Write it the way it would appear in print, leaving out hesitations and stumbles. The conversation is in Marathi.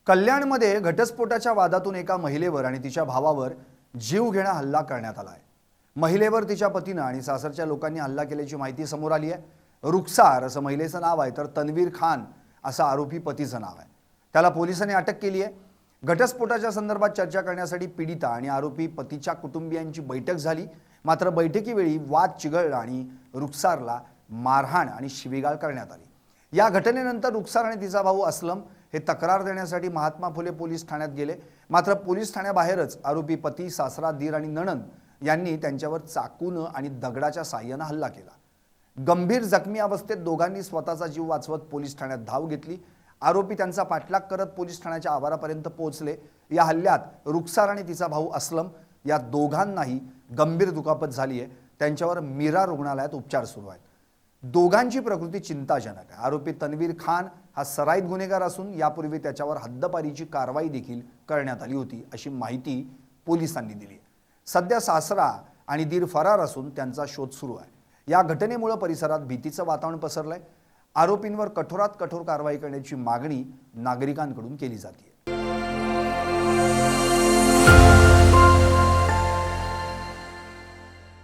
कल्याणमध्ये घटस्फोटाच्या वादातून एका महिलेवर आणि तिच्या भावावर जीवघेणा हल्ला करण्यात आला आहे। महिलेवर तिच्या पतीने आणि सासरच्या लोकांनी हल्ला केल्याची माहिती समोर आली आहे। रुखसार असं महिलेचं नाव आहे, तर तन्वीर खान असं आरोपी पतीचं नाव आहे। त्याला पोलिसांनी अटक केली आहे। घटस्फोटाच्या संदर्भात चर्चा करण्यासाठी पीडिता आणि आरोपी पतीच्या कुटुंबियांची बैठक झाली, मात्र बैठकीवेळी वाद चिघळला आणि रुखसारला मारहाण आणि शिवीगाळ करण्यात आली। या घटनेनंतर रुखसार आणि तिचा भाऊ असलम हे तक्रार देण्यासाठी महात्मा फुले पोलीस ठाण्यात गेले, मात्र पोलीस ठाण्याबाहेरच आरोपी पती, सासरा, दीर आणि नणंद यांनी त्यांच्यावर चाकून आणि दगडाच्या साहाय्याने हल्ला केला। गंभीर जखमी अवस्थेत दोघांनी स्वतःचा जीव वाचवत पोलीस ठाण्यात धाव घेतली। आरोपी त्यांचा पाठलाग करत पोलीस ठाण्याच्या आवारापर्यंत पोहोचले। या हल्ल्यात रुखसार आणि तिचा भाऊ असलम या दोघांनाही गंभीर दुखापत झाली आहे। त्यांच्यावर मीरा रुग्णालयात उपचार सुरू आहेत। दोघांची प्रकृती चिंताजनक आहे। आरोपी तन्वीर खान हा सराईत गुन्हेगार असून यापूर्वी त्याच्यावर हद्दपारीची कारवाई देखील करण्यात आली होती, अशी माहिती पोलिसांनी दिली। सध्या सासरा आणि दीर फरार असून त्यांचा शोध सुरू आहे। या घटनेमुळे परिसरात भीतीचं वातावरण पसरलंय। आरोपींवर कठोरात कठोर कारवाई करण्याची मागणी नागरिकांकडून केली जाते।